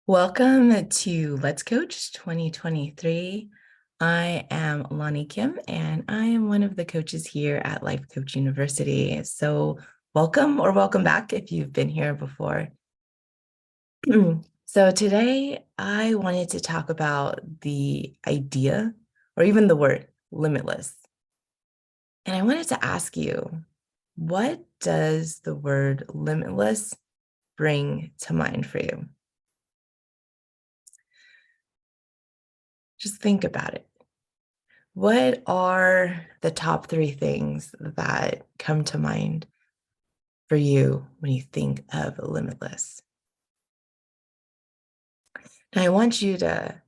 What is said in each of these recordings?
Welcome to Let's Coach 2023. I am Lani Kim, and I am one of the coaches here at Life Coach University. So welcome or welcome back if you've been here before. So today I wanted to talk about the idea or even the word limitless. And I wanted to ask you, what does the word limitless bring to mind for you? Just think about it. What are the top three things that come to mind for you when you think of limitless? Now, I want you to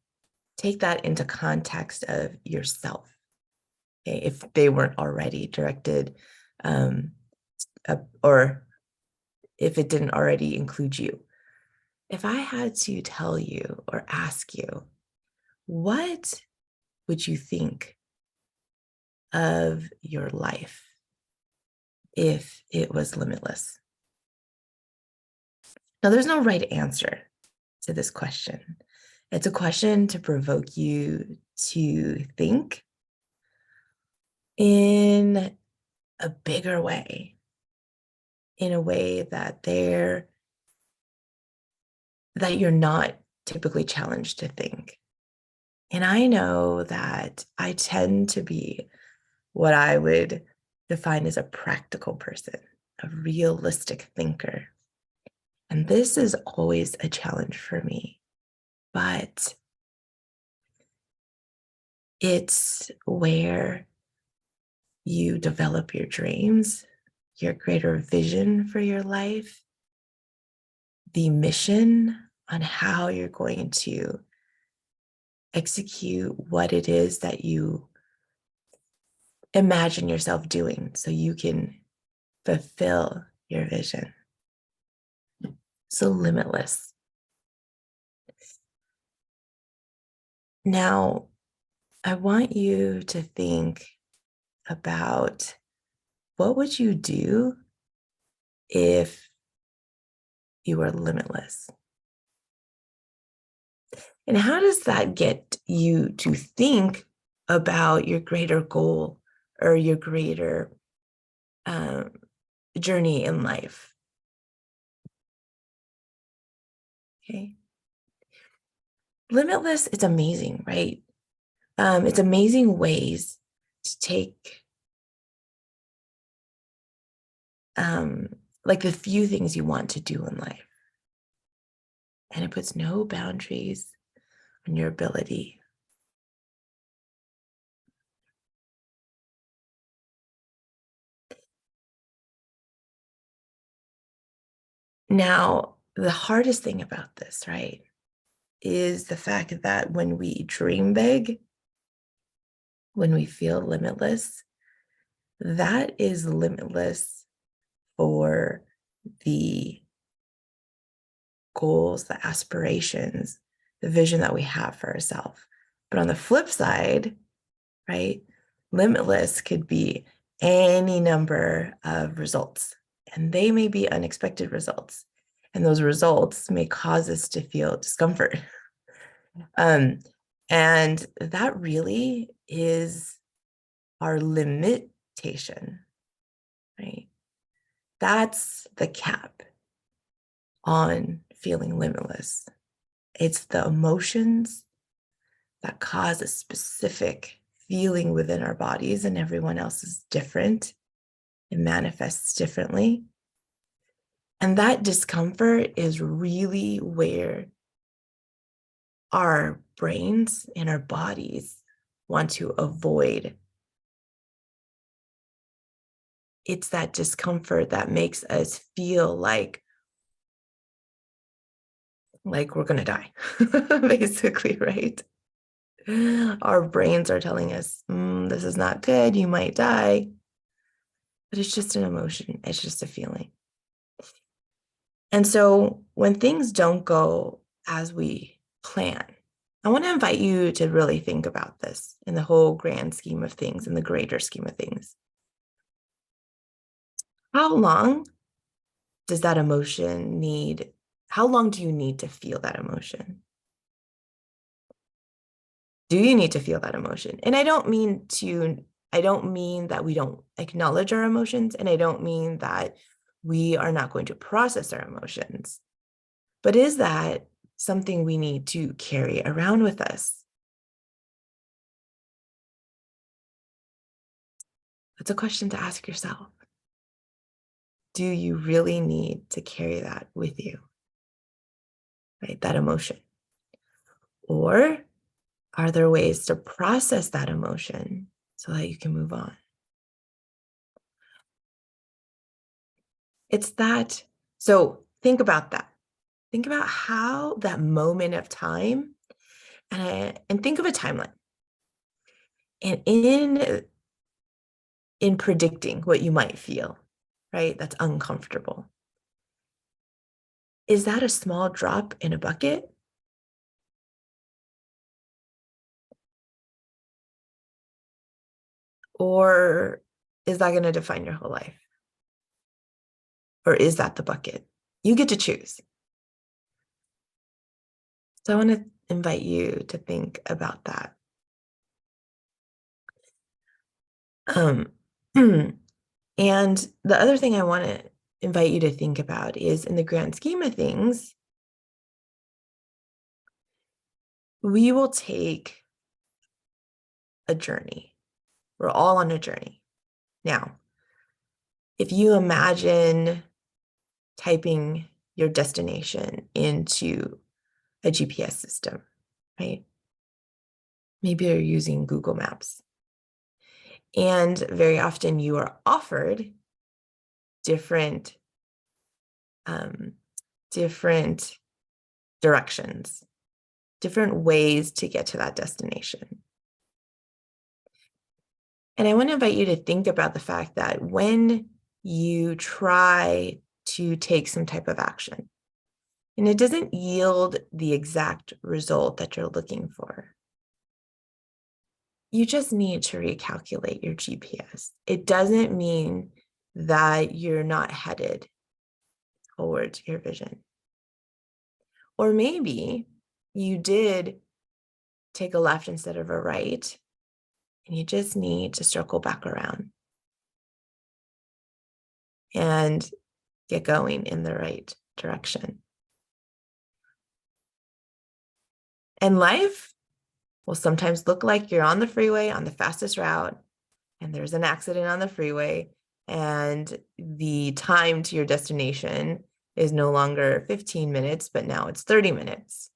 take that into context of yourself, okay, if they weren't already directed, or if it didn't already include you. If I had to tell you or ask you, what would you think of your life if it was limitless? Now, there's no right answer to this question. It's a question to provoke you to think in a bigger way, in a way that you're not typically challenged to think. And I know that I tend to be what I would define as a practical person, a realistic thinker. And this is always a challenge for me. But it's where you develop your dreams, your greater vision for your life, the mission on how you're going to execute what it is that you imagine yourself doing so you can fulfill your vision. So limitless. Now, I want you to think about, what would you do if you were limitless? And how does that get you to think about your greater goal or your greater journey in life? Okay. Limitless, it's amazing, right? It's amazing ways to take like the few things you want to do in life. And it puts no boundaries on your ability. Now, the hardest thing about this, right, is the fact that when we dream big, when we feel limitless, that is limitless for the goals, the aspirations, the vision that we have for ourselves. But on the flip side, right, limitless could be any number of results, and they may be unexpected results. And those results may cause us to feel discomfort. And that really is our limitation, right? That's the cap on feeling limitless. It's the emotions that cause a specific feeling within our bodies, and everyone else is different. It manifests differently. And that discomfort is really where our brains and our bodies want to avoid. It's that discomfort that makes us feel like we're going to die, basically, right? Our brains are telling us, this is not good, you might die. But it's just an emotion, it's just a feeling. And so when things don't go as we plan, I want to invite you to really think about this in the whole grand scheme of things, in the greater scheme of things. How long does that emotion need How long do you need to feel that emotion? Do you need to feel that emotion? And I don't mean that we don't acknowledge our emotions, and I don't mean that we are not going to process our emotions. But is that something we need to carry around with us? That's a question to ask yourself. Do you really need to carry that with you, right? That emotion. Or are there ways to process that emotion so that you can move on? It's that. So think about that. Think about how that moment of time, and think of a timeline. And in predicting what you might feel, right? That's uncomfortable. Is that a small drop in a bucket? Or is that going to define your whole life? Or is that the bucket? You get to choose. So I want to invite you to think about that. Um, and the other thing I want to invite you to think about is, in the grand scheme of things, we will take a journey. We're all on a journey. Now, if you imagine typing your destination into a GPS system, right? Maybe you're using Google Maps. And very often you are offered different, different directions, different ways to get to that destination. And I want to invite you to think about the fact that when you try to take some type of action and it doesn't yield the exact result that you're looking for, you just need to recalculate your GPS. It doesn't mean that you're not headed towards your vision. Or maybe you did take a left instead of a right, and you just need to circle back around and get going in the right direction. And life will sometimes look like you're on the freeway on the fastest route, and there's an accident on the freeway, and the time to your destination is no longer 15 minutes, but now it's 30 minutes.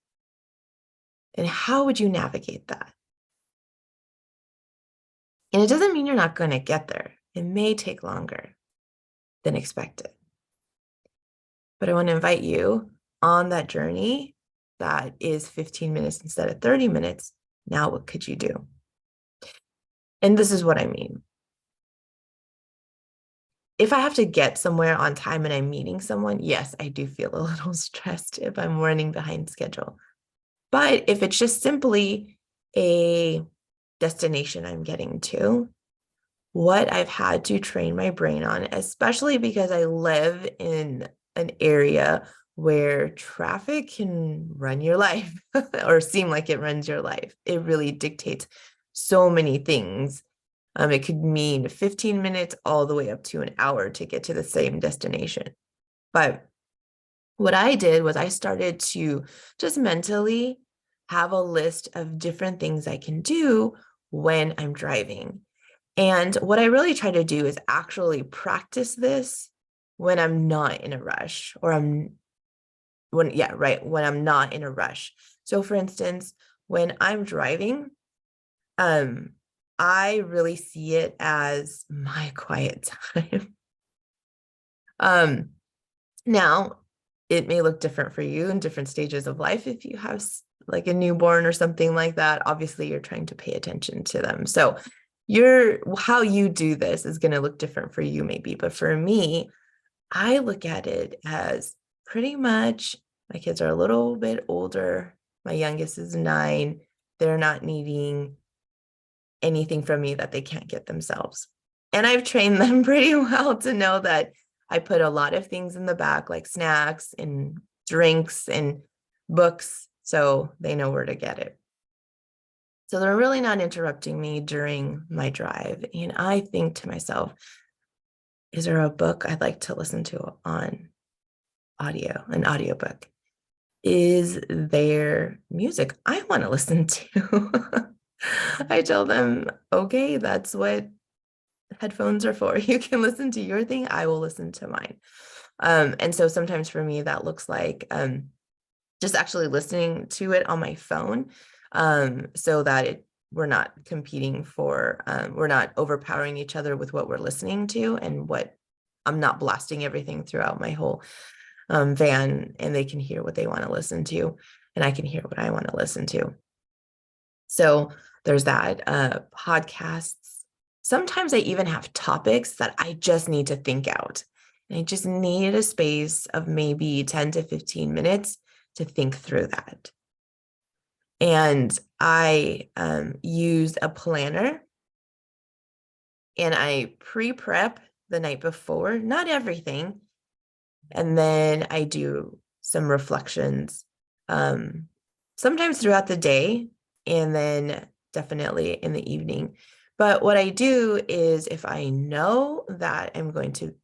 And how would you navigate that? And it doesn't mean you're not going to get there. It may take longer than expected. But I want to invite you on that journey that is 15 minutes instead of 30 minutes. Now, what could you do? And this is what I mean. If I have to get somewhere on time and I'm meeting someone, yes, I do feel a little stressed if I'm running behind schedule. But if it's just simply a destination I'm getting to, what I've had to train my brain on, especially because I live in an area where traffic can run your life or seem like it runs your life. It really dictates so many things. It could mean 15 minutes all the way up to an hour to get to the same destination. But what I did was I started to just mentally have a list of different things I can do when I'm driving. And what I really try to do is actually practice this when I'm not in a rush, or when I'm not in a rush. So for instance, when I'm driving, I really see it as my quiet time. Now it may look different for you in different stages of life. If you have like a newborn or something like that, obviously you're trying to pay attention to them. So how you do this is going to look different for you maybe, but for me, I look at it as pretty much my kids are a little bit older. My youngest is 9. They're not needing anything from me that they can't get themselves. And I've trained them pretty well to know that I put a lot of things in the back, like snacks and drinks and books, so they know where to get it. So they're really not interrupting me during my drive. And I think to myself, is there a book I'd like to listen to on audio, an audiobook? Is there music I want to listen to? I tell them, okay, that's what headphones are for. You can listen to your thing, I will listen to mine. And so sometimes for me, that looks like just actually listening to it on my phone, so that we're not competing for, we're not overpowering each other with what we're listening to, and what I'm not blasting everything throughout my whole van, and they can hear what they want to listen to, and I can hear what I want to listen to. So there's that. Podcasts. Sometimes I even have topics that I just need to think out. And I just need a space of maybe 10 to 15 minutes to think through that. And I use a planner, and I pre-prep the night before, not everything. And then I do some reflections, sometimes throughout the day, and then definitely in the evening. But what I do is, if I know that I'm going to,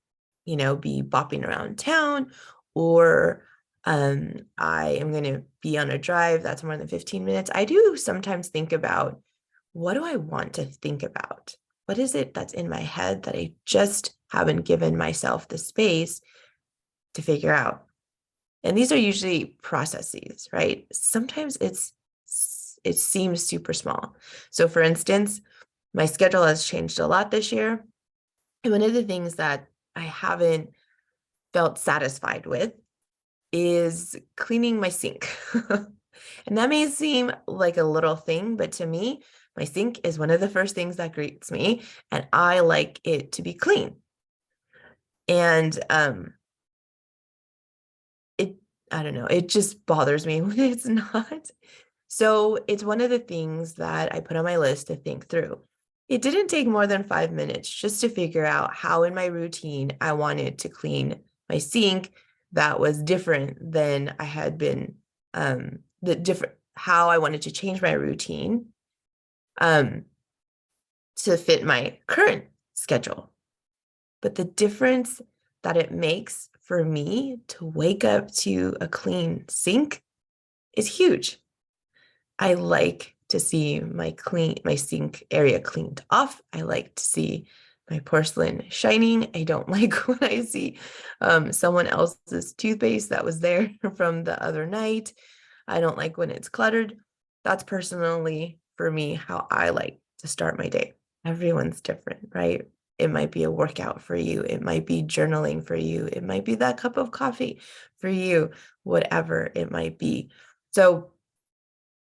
be bopping around town, or I am going to be on a drive that's more than 15 minutes, I do sometimes think about, what do I want to think about? What is it that's in my head that I just haven't given myself the space to figure out? And these are usually processes, right? Sometimes it seems super small. So for instance, my schedule has changed a lot this year. And one of the things that I haven't felt satisfied with is cleaning my sink. And that may seem like a little thing, but to me, my sink is one of the first things that greets me, and I like it to be clean. And I don't know, it just bothers me when it's not. So it's one of the things that I put on my list to think through. It didn't take more than 5 minutes just to figure out how in my routine I wanted to clean my sink that was different than I had been, how I wanted to change my routine to fit my current schedule. But the difference that it makes for me to wake up to a clean sink is huge. I like to see my sink area cleaned off. I like to see my porcelain shining. I don't like when I see someone else's toothpaste that was there from the other night. I don't like when it's cluttered. That's personally, for me, how I like to start my day. Everyone's different, right? It might be a workout for you. It might be journaling for you. It might be that cup of coffee for you, whatever it might be. So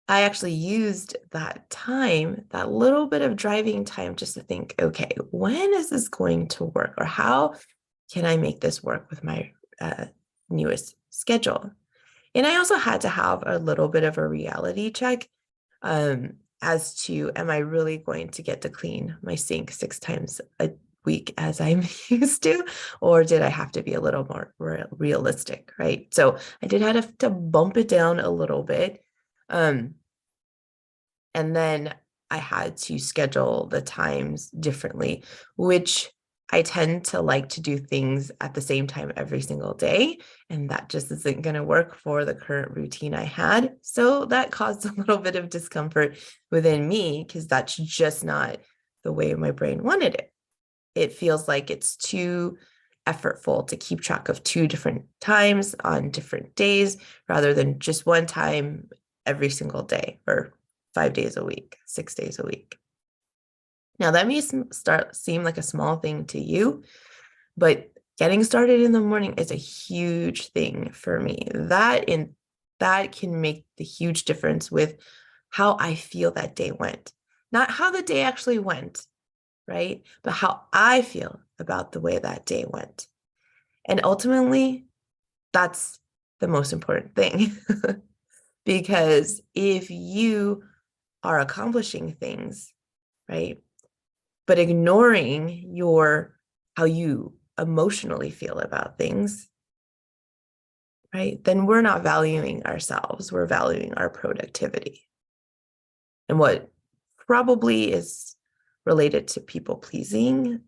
I actually used that time, that little bit of driving time, just to think, okay, when is this going to work? Or how can I make this work with my newest schedule? And I also had to have a little bit of a reality check as to, am I really going to get to clean my sink 6 times a week as I'm used to? Or did I have to be a little more realistic, right? So I did have to bump it down a little bit. And then I had to schedule the times differently, which I tend to like to do things at the same time every single day. And that just isn't going to work for the current routine I had. So that caused a little bit of discomfort within me, because that's just not the way my brain wanted it. It feels like it's too effortful to keep track of 2 different times on different days, rather than just one time every single day, or 5 days a week, 6 days a week. Now, that may seem like a small thing to you, but getting started in the morning is a huge thing for me. That can make the huge difference with how I feel that day went. Not how the day actually went, right? But how I feel about the way that day went. And ultimately, that's the most important thing. Because if you are accomplishing things, right, but ignoring how you emotionally feel about things, right? Then we're not valuing ourselves, we're valuing our productivity. And what probably is related to people pleasing,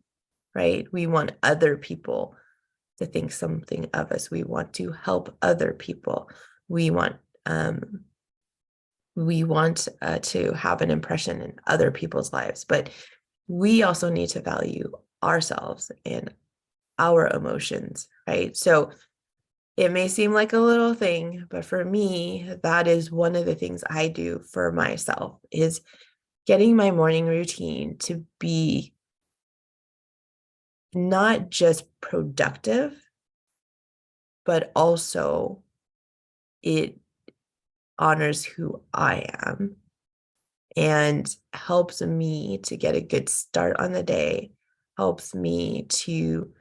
right? We want other people to think something of us. We want to help other people. We want to have an impression in other people's lives, but we also need to value ourselves and our emotions, right? So it may seem like a little thing, but for me, that is one of the things I do for myself, is getting my morning routine to be not just productive, but also it honors who I am and helps me to get a good start on the day, helps me to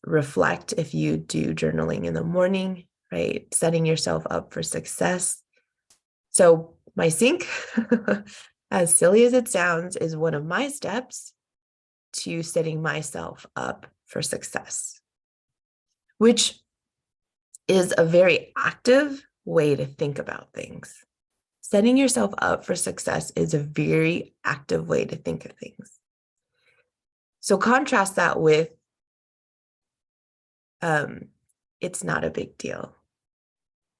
reflect if you do journaling in the morning, right? Setting yourself up for success. So my sync, as silly as it sounds, is one of my steps to setting myself up for success, which is a very active way to think about things. Setting yourself up for success is a very active way to think of things. So contrast that with it's not a big deal,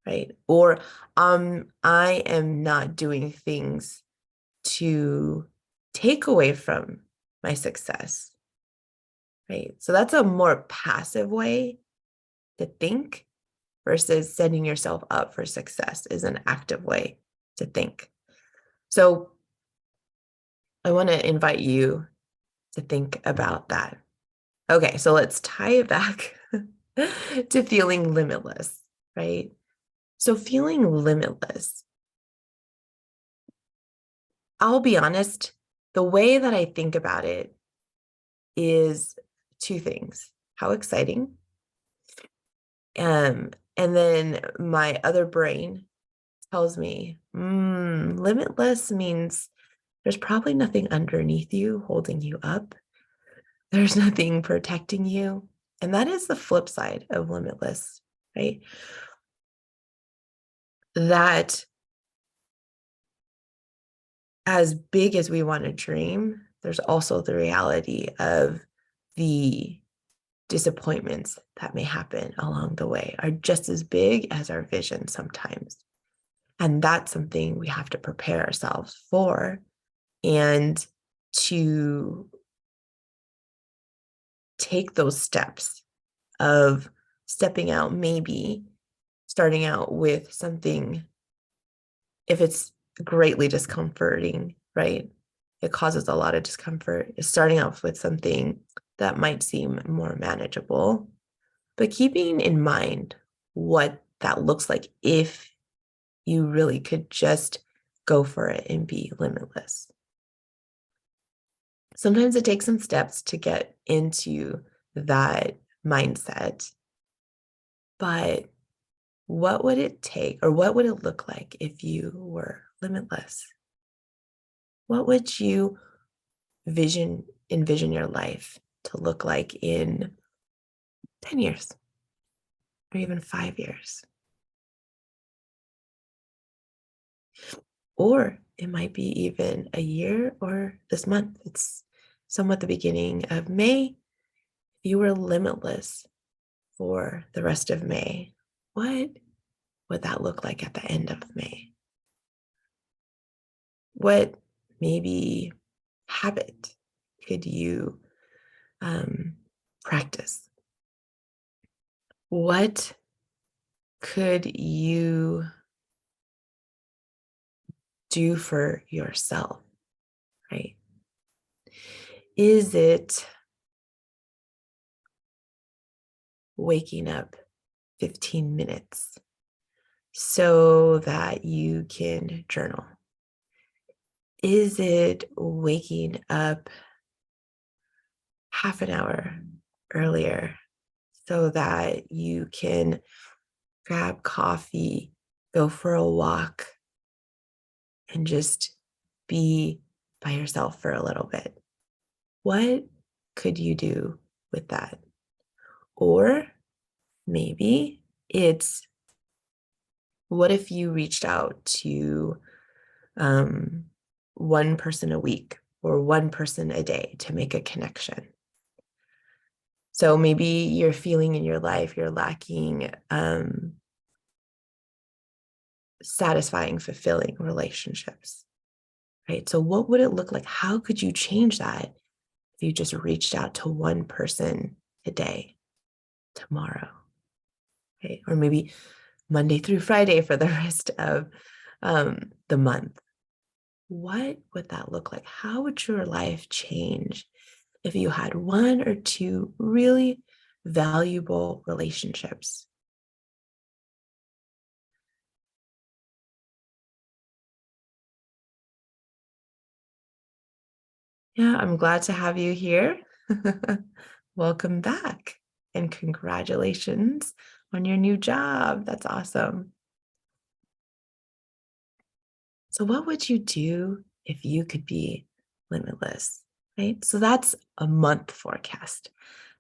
right? Or I am not doing things to take away from my success, right? So that's a more passive way to think versus setting yourself up for success is an active way to think. So I want to invite you to think about that. Okay, so let's tie it back to feeling limitless, right? So feeling limitless, I'll be honest, the way that I think about it is two things. How exciting. And then my other brain tells me, limitless means there's probably nothing underneath you holding you up. There's nothing protecting you. And that is the flip side of limitless, right? That as big as we want to dream, there's also the reality of the disappointments that may happen along the way are just as big as our vision sometimes. And that's something we have to prepare ourselves for and to take those steps of stepping out, maybe starting out with something, if it's greatly discomforting, right? It causes a lot of discomfort, is starting off with something that might seem more manageable, but keeping in mind what that looks like if you really could just go for it and be limitless. Sometimes it takes some steps to get into that mindset, but what would it take, or what would it look like if you were limitless? What would you envision your life to look like in 10 years or even 5 years? Or it might be even a year or this month. It's somewhat the beginning of May. If you were limitless for the rest of May, what would that look like at the end of May? What maybe habit could you practice? What could you do for yourself, right? Is it waking up 15 minutes so that you can journal? Is it waking up half an hour earlier so that you can grab coffee, go for a walk, and just be by yourself for a little bit? What could you do with that? Or Maybe it's, what if you reached out to um, one person a week or one person a day to make a connection? So maybe you're feeling in your life you're lacking satisfying, fulfilling relationships, right? So what would it look like? How could you change that if you just reached out to one person today, tomorrow, right? Or maybe Monday through Friday for the rest of the month? What would that look like? How would your life change if you had one or two really valuable relationships? Yeah, I'm glad to have you here. Welcome back and congratulations on your new job. That's awesome. So, what would you do if you could be limitless? Right? So, that's a month forecast.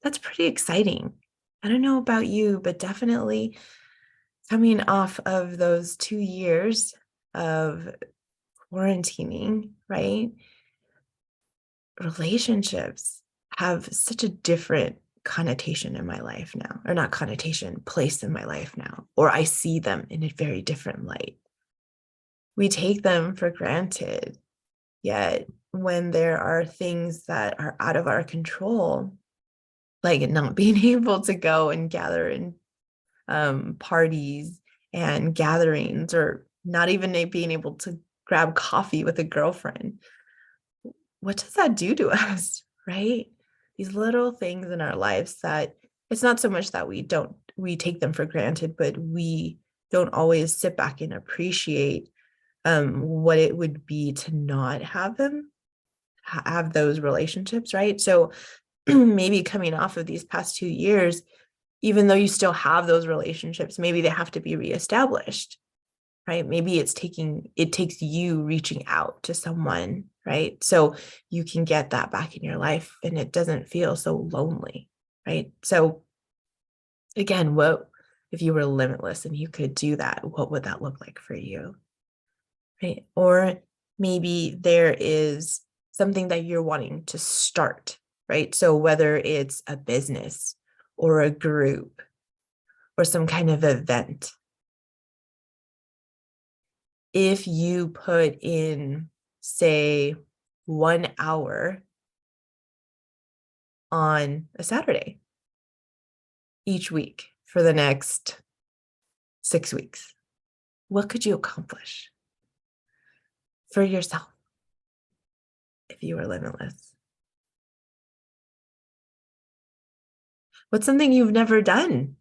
That's pretty exciting. I don't know about you, but definitely coming off of those 2 years of quarantining, right? Relationships have such a different connotation in my life now, or not connotation, place in my life now, or I see them in a very different light. We take them for granted, yet when there are things that are out of our control, like not being able to go and gather in parties and gatherings, or not even being able to grab coffee with a girlfriend, what does that do to us, right? These little things in our lives that it's not so much that we take them for granted, but we don't always sit back and appreciate what it would be to not have them, have those relationships, right? So maybe coming off of these past 2 years, even though you still have those relationships, maybe they have to be reestablished, right? Maybe it takes you reaching out to someone, right? So you can get that back in your life and it doesn't feel so lonely, right? So again, what if you were limitless and you could do that? What would that look like for you, right? Or maybe there is something that you're wanting to start, right? So whether it's a business or a group or some kind of event, if you put in, say, 1 hour on a Saturday each week for the next 6 weeks, what could you accomplish for yourself if you were limitless? What's something you've never done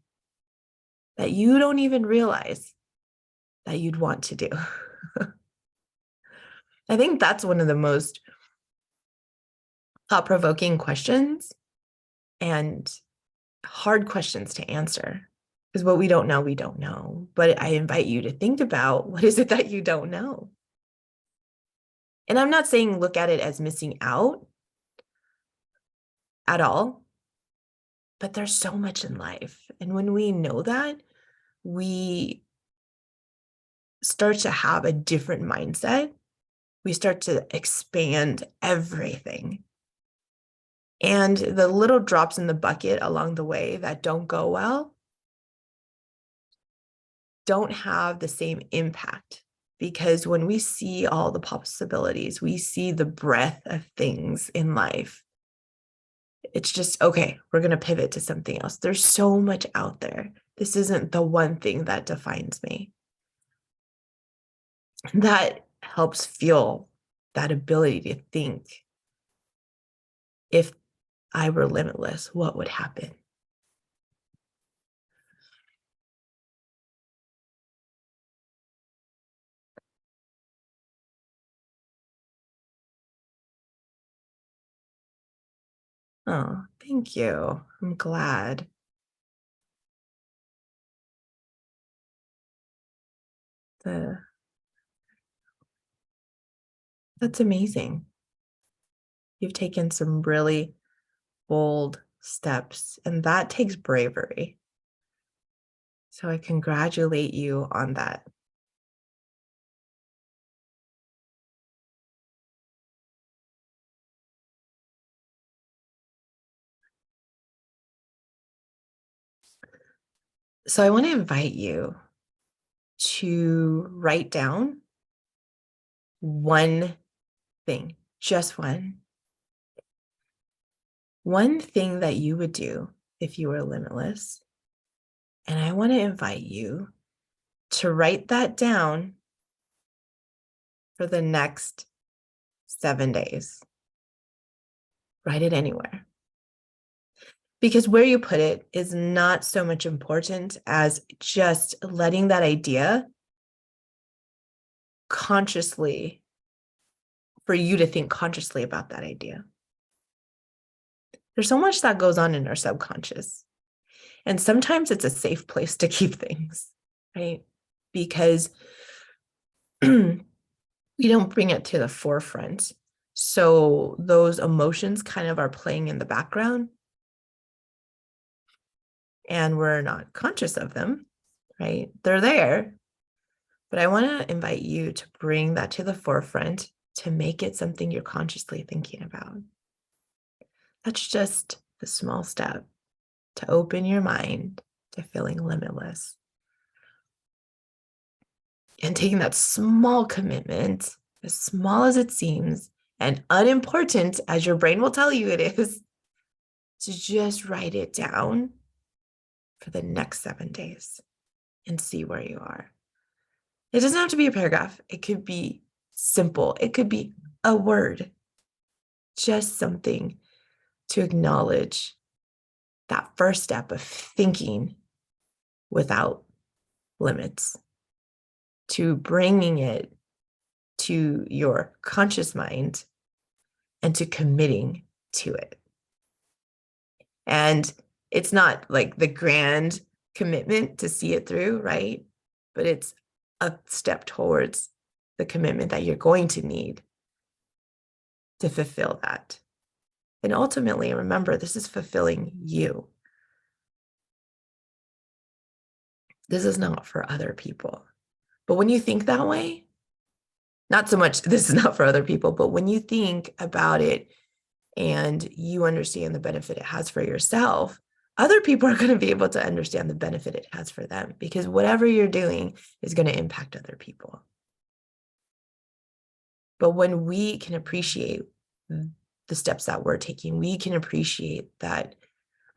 that you don't even realize that you'd want to do? I think that's one of the most thought provoking questions and hard questions to answer, because what we don't know, we don't know. But I invite you to think about, what is it that you don't know? And I'm not saying look at it as missing out at all, but there's so much in life. And when we know that, we start to have a different mindset. We start to expand everything. And the little drops in the bucket along the way that don't go well don't have the same impact, because when we see all the possibilities, we see the breadth of things in life. It's just, okay, we're going to pivot to something else. There's so much out there. This isn't the one thing that defines me. That helps fuel that ability to think, if I were limitless, what would happen? Oh, thank you. I'm glad. The, that's amazing. You've taken some really bold steps, and that takes bravery. So I congratulate you on that. So I want to invite you to write down one thing, just one thing that you would do if you were limitless. And I want to invite you to write that down for the next 7 days. Write it anywhere. Because where you put it is not so much important as just letting that idea consciously, for you to think consciously about that idea. There's so much that goes on in our subconscious. And sometimes it's a safe place to keep things, right? Because we don't bring it to the forefront. So those emotions kind of are playing in the background and we're not conscious of them, right? They're there. But I want to invite you to bring that to the forefront, to make it something you're consciously thinking about. That's just the small step to open your mind to feeling limitless. And taking that small commitment, as small as it seems, and unimportant as your brain will tell you it is, to just write it down for the next 7 days and see where you are. It doesn't have to be a paragraph. It could be simple. It could be a word, just something to acknowledge that first step of thinking without limits, to bringing it to your conscious mind and to committing to it. And it's not like the grand commitment to see it through, right? But it's a step towards the commitment that you're going to need to fulfill that. And ultimately, remember, this is fulfilling you. This is not for other people. But when you think that way, not so much this is not for other people, but when you think about it and you understand the benefit it has for yourself, other people are going to be able to understand the benefit it has for them, because whatever you're doing is going to impact other people. But when we can appreciate the steps that we're taking, we can appreciate that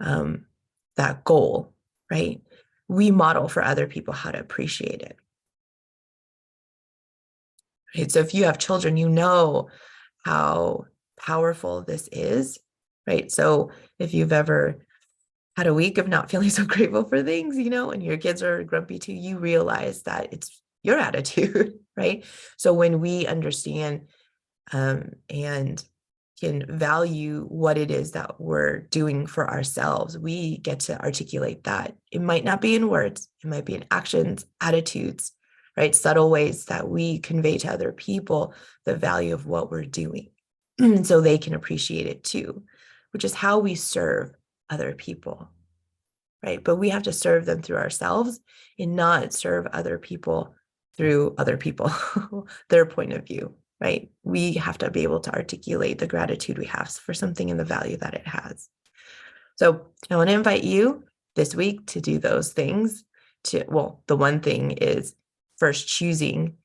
that goal, right? We model for other people how to appreciate it. Right? So if you have children, you know how powerful this is, right? So if you've ever had a week of not feeling so grateful for things, and your kids are grumpy too, you realize that it's your attitude, right? So when we understand and can value what it is that we're doing for ourselves, we get to articulate that. It might not be in words, it might be in actions, attitudes, right? Subtle ways that we convey to other people the value of what we're doing so they can appreciate it too, which is how we serve other people, right? But we have to serve them through ourselves and not serve other people through other people, their point of view, right? We have to be able to articulate the gratitude we have for something and the value that it has. So I want to invite you this week to do those things. The one thing is first choosing,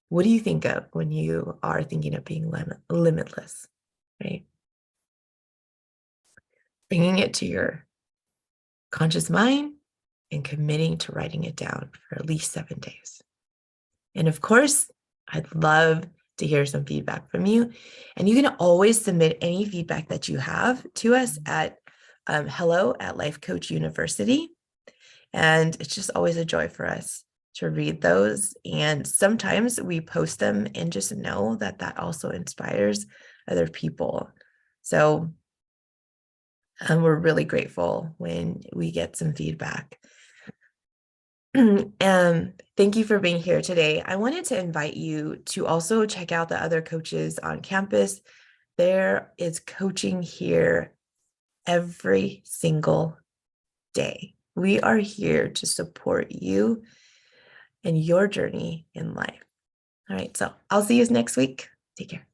what do you think of when you are thinking of being limitless, right? Bringing it to your conscious mind and committing to writing it down for at least 7 days. And of course, I'd love to hear some feedback from you. And you can always submit any feedback that you have to us at hello@Life Coach University. And it's just always a joy for us to read those. And sometimes we post them and just know that that also inspires other people. So we're really grateful when we get some feedback. Thank you for being here today. I wanted to invite you to also check out the other coaches on campus. There is coaching here every single day. We are here to support you and your journey in life. All right, so I'll see you next week. Take care.